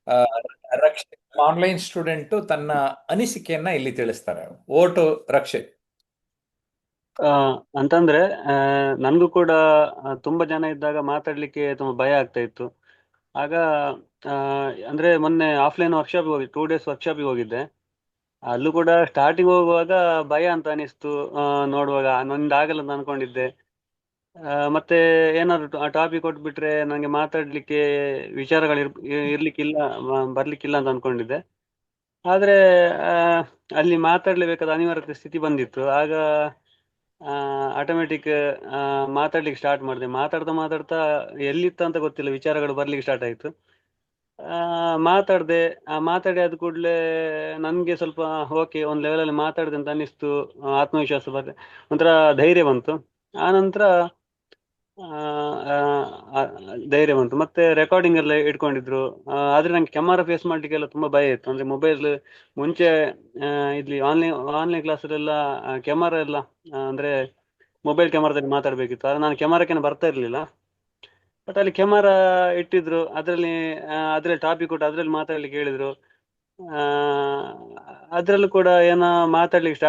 ಆ, Rakshit online student ತನ್ನ ಅನಿಸಿಕೆಯನ್ನ ಇಲ್ಲಿ ತಿಳಿಸ್ತಾರೆ. ಓಟು ರಕ್ಷಿತ್. ಆ, ಅಂತಂದ್ರೆ ನನ್ಗೂ ಕೂಡ ತುಂಬಾ ಜನ ಇದ್ದಾಗ ಮಾತಾಡ್ಲಿಕ್ಕೆ ತುಂಬಾ ಭಯ ಆಗ್ತಾ ಇತ್ತು. ಆಗ ಆ, ಅಂದ್ರೆ ಮೊನ್ನೆ ಆಫ್ಲೈನ್ ವರ್ಕ್ಶಾಪ್ ಹೋಗಿ 2 ಡೇಸ್ ವರ್ಕ್ಶಾಪಿಗೆ ಹೋಗಿದ್ದೆ. ಅಲ್ಲೂ ಕೂಡ ಸ್ಟಾರ್ಟಿಂಗ್ ಹೋಗುವಾಗ ಭಯ ಅಂತ ಅನಿಸ್ತು. ನೋಡುವಾಗ ನನ್ನಿಂದ ಆಗಲ್ಲ ಅಂತ ಅನ್ಕೊಂಡಿದ್ದೆ. ಮತ್ತೆ ಏನಾದ್ರು ಟಾಪಿಕ್ ಕೊಟ್ಬಿಟ್ರೆ ನಂಗೆ ಮಾತಾಡ್ಲಿಕ್ಕೆ ವಿಚಾರಗಳು ಇರ್ಲಿಕ್ಕಿಲ್ಲ, ಬರ್ಲಿಕ್ಕಿಲ್ಲ ಅಂತ ಅನ್ಕೊಂಡಿದ್ದೆ. ಆದ್ರೆ ಆ, ಅಲ್ಲಿ ಮಾತಾಡ್ಲೇಬೇಕಾದ ಅನಿವಾರ್ಯತೆ ಸ್ಥಿತಿ ಬಂದಿತ್ತು. ಆಗ ಆಟೋಮೆಟಿಕ್ ಮಾತಾಡ್ಲಿಕ್ಕೆ ಸ್ಟಾರ್ಟ್ ಮಾಡಿದೆ. ಮಾತಾಡ್ತಾ ಮಾತಾಡ್ತಾ ಎಲ್ಲಿತ್ತ ಅಂತ ಗೊತ್ತಿಲ್ಲ, ವಿಚಾರಗಳು ಬರ್ಲಿಕ್ಕೆ ಸ್ಟಾರ್ಟ್ ಆಯ್ತು. ಮಾತಾಡ್ದೆ. ಮಾತಾಡಿ ಆದ ಕೂಡಲೇ ನನ್ಗೆ ಸ್ವಲ್ಪ ಓಕೆ, ಒಂದ್ ಲೆವೆಲಲ್ಲಿ ಮಾತಾಡಿದೆ ಅಂತ ಅನಿಸ್ತು. ಆತ್ಮವಿಶ್ವಾಸ ಒಂಥರ ಧೈರ್ಯ ಬಂತು. ಆ ನಂತರ ಆ, ಆ, ಆ, ಧೈರ್ಯ ಬಂತು. ಮತ್ತೆ ರೆಕಾರ್ಡಿಂಗ್ ಎಲ್ಲ ಇಟ್ಕೊಂಡಿದ್ರು. ಆದ್ರೆ ನಂಗೆ ಕ್ಯಾಮರಾ ಫೇಸ್ ಮಾಡ್ಲಿಕ್ಕೆಲ್ಲ ತುಂಬಾ ಭಯ ಇತ್ತು. ಅಂದ್ರೆ ಮೊಬೈಲ್ ಮುಂಚೆ ಇಲ್ಲಿ ಆನ್ಲೈನ್ ಕ್ಲಾಸಲ್ಲೆಲ್ಲ ಕ್ಯಾಮರಾ ಎಲ್ಲ ಅಂದ್ರೆ ಮೊಬೈಲ್ ಕ್ಯಾಮರಾದಲ್ಲಿ ಮಾತಾಡ್ಬೇಕಿತ್ತು. ಆದ್ರೆ ನಾನು ಕ್ಯಾಮರಾಕ್ಕೆ ಬರ್ತಾ ಇರ್ಲಿಲ್ಲ. ಬಟ್ ಅಲ್ಲಿ ಕ್ಯಾಮರಾ ಇಟ್ಟಿದ್ರು, ಅದ್ರಲ್ಲಿ ಟಾಪಿಕ್ ಕೊಟ್ಟು ಅದ್ರಲ್ಲಿ ಮಾತಾಡ್ಲಿಕ್ಕೆ ಹೇಳಿದ್ರು. ಆ ಅದ್ರಲ್ಲೂ ಕೂಡ ಏನೋ ಮಾತಾಡ್ಲಿಕ್ಕೆ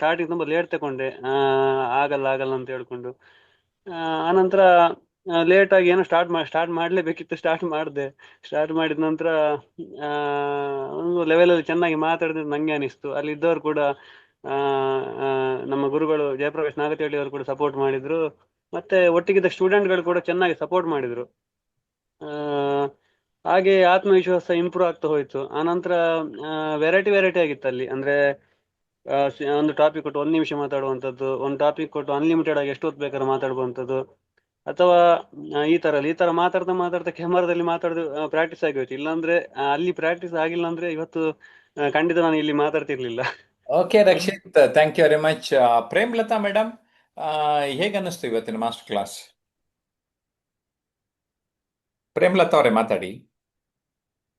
ಸ್ಟಾರ್ಟಿಂಗ್ ತುಂಬಾ ಲೇಟ್ ತಗೊಂಡೆ. ಆಗಲ್ಲ ಆಗಲ್ಲ ಅಂತ ಹೇಳ್ಕೊಂಡು. ಆನಂತರ ಲೇಟ್ ಆಗಿ ಏನೋ ಸ್ಟಾರ್ಟ್ ಮಾಡ್ಲೇಬೇಕಿತ್ತು, ಸ್ಟಾರ್ಟ್ ಮಾಡಿದೆ. ಸ್ಟಾರ್ಟ್ ಮಾಡಿದ ನಂತರ ಆ ಒಂದು ಲೆವೆಲಲ್ಲಿ ಚೆನ್ನಾಗಿ ಮಾತಾಡಿದ್ರೆ ನಂಗೆ ಅನಿಸ್ತು. ಅಲ್ಲಿ ಇದ್ದವರು ಕೂಡ ಆ ಆ, ನಮ್ಮ ಗುರುಗಳು ಜಯಪ್ರಕಾಶ್ ನಾಗತಿಹಳ್ಳಿ ಅವರು ಕೂಡ ಸಪೋರ್ಟ್ ಮಾಡಿದ್ರು. ಮತ್ತೆ ಒಟ್ಟಿಗಿದ್ದ ಸ್ಟೂಡೆಂಟ್ಗಳು ಕೂಡ ಚೆನ್ನಾಗಿ ಸಪೋರ್ಟ್ ಮಾಡಿದ್ರು. ಆ ಹಾಗೆ ಆತ್ಮವಿಶ್ವಾಸ ಇಂಪ್ರೂವ್ ಆಗ್ತಾ ಹೋಯ್ತು. ಆನಂತರ ವೆರೈಟಿ ವೆರೈಟಿ ಆಗಿತ್ತು ಅಲ್ಲಿ. ಅಂದ್ರೆ ಒಂದು ಟಾಪಿಕ್ ಕೊಟ್ಟು 1 ನಿಮಿಷ ಮಾತಾಡುವಂಥದ್ದು, ಒಂದು ಟಾಪಿಕ್ ಕೊಟ್ಟು ಅನ್ಲಿಮಿಟೆಡ್ ಆಗಿ ಎಷ್ಟು ಹೊತ್ತು ಬೇಕಾದ್ರೆ ಮಾತಾಡುವಂಥದ್ದು, ಅಥವಾ ಈ ತರ ಮಾತಾಡ್ತಾ ಮಾತಾಡ್ತಾ ಕ್ಯಾಮರಾದಲ್ಲಿ ಮಾತಾಡೋದು ಪ್ರಾಕ್ಟೀಸ್ ಆಗಿ ಹೋಯ್ತು. ಇಲ್ಲಾಂದ್ರೆ ಅಲ್ಲಿ ಪ್ರಾಕ್ಟೀಸ್ ಆಗಿಲ್ಲ ಅಂದ್ರೆ ಇವತ್ತು ಖಂಡಿತ ನಾನು ಇಲ್ಲಿ ಮಾತಾಡ್ತಿರ್ಲಿಲ್ಲ. Okay Rakshit, thank you very much. Premlata madam, ಹೇಗೆ ಅನ್ನಿಸ್ತು ಇವತ್ತಿನ ಮಾಸ್ಟರ್ ಕ್ಲಾಸ್? ಪ್ರೇಮ್ಲತಾ ಅವರೇ ಮಾತಾಡಿ.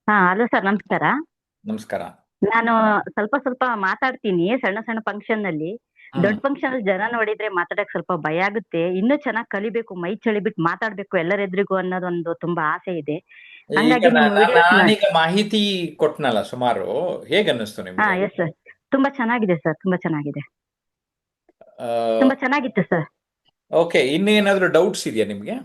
ಹಾ, ಹಲೋ ಸರ್, ನಮಸ್ಕಾರ. ನಮಸ್ಕಾರ. ನಾನು ಸ್ವಲ್ಪ ಸ್ವಲ್ಪ ಮಾತಾಡ್ತೀನಿ ಸಣ್ಣ ಸಣ್ಣ ಫಂಕ್ಷನ್ ನಲ್ಲಿ. ಹ್ಮ್ ದೊಡ್ಡ ಫಂಕ್ಷನ್ ಅಲ್ಲಿ ಜನ ನೋಡಿದ್ರೆ ಮಾತಾಡಕ್ ಸ್ವಲ್ಪ ಭಯ ಆಗುತ್ತೆ. ಇನ್ನೂ ಚೆನ್ನಾಗಿ ಕಲಿಬೇಕು, ಮೈ ಚಳಿಬಿಟ್ಟು ಮಾತಾಡ್ಬೇಕು ಎಲ್ಲರೆದ್ರಿಗೂ ಅನ್ನೋದೊಂದು ತುಂಬಾ ಆಸೆ ಇದೆ. ಈಗ ಹಂಗಾಗಿ ನಿಮ್ಮ ವಿಡಿಯೋಸ್ ನಾನೀಗ ಮಾಹಿತಿ ಕೊಟ್ನಲ್ಲ ಸುಮಾರು, ಹೇಗೆ ಅನ್ನಿಸ್ತು ಹಾ, ನಿಮ್ಗೆ? Yes sir. ತುಂಬಾ ಚೆನ್ನಾಗಿದೆ ಸರ್, ತುಂಬಾ ಚೆನ್ನಾಗಿದೆ. ತುಂಬಾ ಚೆನ್ನಾಗಿತ್ತು ಸರ್. ಓಕೆ, ಇನ್ನೇನಾದ್ರೂ ಡೌಟ್ಸ್ ಇದೆಯಾ ನಿಮ್ಗೆ?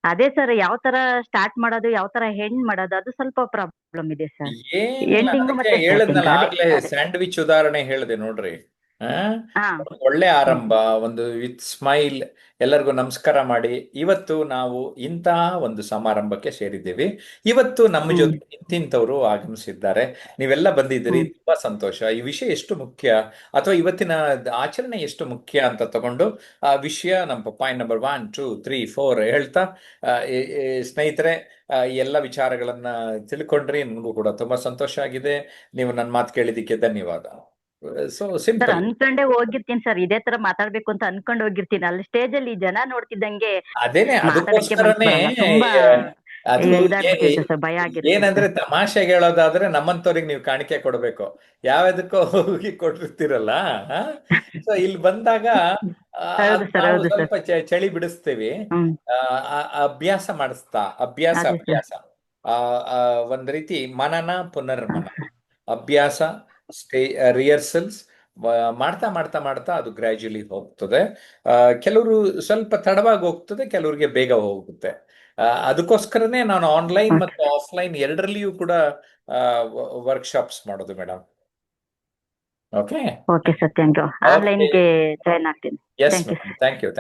ಅದೇ ಸರ್, ಯಾವ ತರ ಸ್ಟಾರ್ಟ್ ಮಾಡೋದು, ಯಾವ ತರ ಹೆಂಡ್ ಮಾಡೋದು, ಅದು ಸ್ವಲ್ಪ ಪ್ರಾಬ್ಲಮ್ ಇದೆ ಸರ್. ಏನಿಲ್ಲ, ಎಂಡಿಂಗು ಅದಕ್ಕೆ ಮತ್ತೆ ಸ್ಟಾರ್ಟಿಂಗ್ ಹೇಳದ್ನಲ್ಲ ಅದೇ ಆಗ್ಲೇ, ಅದೇ. ಸ್ಯಾಂಡ್ವಿಚ್ ಉದಾಹರಣೆ ಹೇಳಿದೆ ನೋಡ್ರಿ. ಆ? ಹಾ. ಒಂದು ಒಳ್ಳೆ ಹ್ಮ್. ಆರಂಭ, ಒಂದು ವಿತ್ ಸ್ಮೈಲ್, ಎಲ್ಲರಿಗೂ ನಮಸ್ಕಾರ ಮಾಡಿ. ಇವತ್ತು ನಾವು ಇಂತಹ ಒಂದು ಸಮಾರಂಭಕ್ಕೆ ಸೇರಿದ್ದೀವಿ. ಇವತ್ತು ನಮ್ಮ ಹ್ಮ್. ಜೊತೆ ಇಂತಿಂತವರು ಆಗಮಿಸಿದ್ದಾರೆ. ನೀವೆಲ್ಲ ಬಂದಿದ್ದೀರಿ, ಹ್ಮ್. ತುಂಬಾ ಸಂತೋಷ. ಈ ವಿಷಯ ಎಷ್ಟು ಮುಖ್ಯ, ಅಥವಾ ಇವತ್ತಿನ ಆಚರಣೆ ಎಷ್ಟು ಮುಖ್ಯ ಅಂತ ತಗೊಂಡು ಆ ವಿಷಯ ನಮ್ಮ ಪಾಯಿಂಟ್ ನಂಬರ್ 1, 2, 3, 4 ಹೇಳ್ತಾ ಸ್ನೇಹಿತರೆ, ಈ ಎಲ್ಲ ವಿಚಾರಗಳನ್ನ ತಿಳ್ಕೊಂಡ್ರಿ. ನನಗೂ ಕೂಡ ತುಂಬಾ ಸಂತೋಷ ಆಗಿದೆ. ನೀವು ನನ್ನ ಮಾತು ಕೇಳಿದ್ದಕ್ಕೆ ಧನ್ಯವಾದ. So sir, simple. ಅನ್ಕೊಂಡೇ ಹೋಗಿರ್ತೀನಿ ಸರ್, ಇದೇ ತರ ಮಾತಾಡ್ಬೇಕು ಅಂತ ಅನ್ಕೊಂಡು ಹೋಗಿರ್ತೀನಿ. ಅಲ್ಲಿ ಸ್ಟೇಜ್ ಅಲ್ಲಿ ಜನ ನೋಡ್ತಿದ್ದಂಗೆ ಅದೇನೆ, ಮಾತಾಡಕ್ಕೆ ಮನ್ಸ್ ಅದಕ್ಕೋಸ್ಕರನೇ ಬರಲ್ಲ. ತುಂಬಾ ಅದು ಇದಾಗ್ಬಿಟ್ಟಿರುತ್ತೆ ಸರ್, ಭಯ ಆಗಿರುತ್ತೆ ಏನಂದ್ರೆ, ಸರ್. ತಮಾಷೆಗೆ ಹೇಳೋದಾದ್ರೆ ನಮ್ಮಂತವ್ರಿಗೆ ನೀವು ಕಾಣಿಕೆ ಕೊಡ್ಬೇಕು. ಯಾವ್ದಕ್ಕೋ ಹೋಗಿ ಕೊಟ್ಟಿರ್ತೀರಲ್ಲ. ಸೊ ಇಲ್ಲಿ ಬಂದಾಗ ಹೌದು ಸರ್, ನಾವು ಹೌದು ಸರ್. ಸ್ವಲ್ಪ ಚಳಿ ಬಿಡಿಸ್ತೀವಿ. ಹ್ಮ್. ಅಭ್ಯಾಸ ಮಾಡಿಸ್ತಾ, ಅಭ್ಯಾಸ ಅದೇ ಸರ್. ಅಭ್ಯಾಸ ಆ, ಆ, ಒಂದ್ ರೀತಿ ಮನನ ಪುನರ್ಮನನ ಅಭ್ಯಾಸ, ಸ್ಟೇ ರಿಹರ್ಸಲ್ಸ್ ಮಾಡ್ತಾ ಮಾಡ್ತಾ ಮಾಡ್ತಾ ಅದು ಗ್ರ್ಯಾಜುಲಿ ಹೋಗ್ತದೆ. ಆ, ಕೆಲವರು ಸ್ವಲ್ಪ ತಡವಾಗಿ ಹೋಗ್ತದೆ, ಕೆಲವರಿಗೆ ಬೇಗ ಹೋಗುತ್ತೆ. ಅದಕ್ಕೋಸ್ಕರನೇ ನಾನು ಆನ್ಲೈನ್ ಓಕೆ. ಮತ್ತು ಆಫ್ಲೈನ್ ಎರಡರಲ್ಲಿಯೂ ಕೂಡ ವರ್ಕ್ಶಾಪ್ಸ್ ಮಾಡೋದು madam. Okay. Okay sir, thank you. Okay. ಆನ್ಲೈನ್ಗೆ ಜಾಯ್ನ್ ಆಗ್ತೀನಿ. Yes thank you madam, sir. Thank you.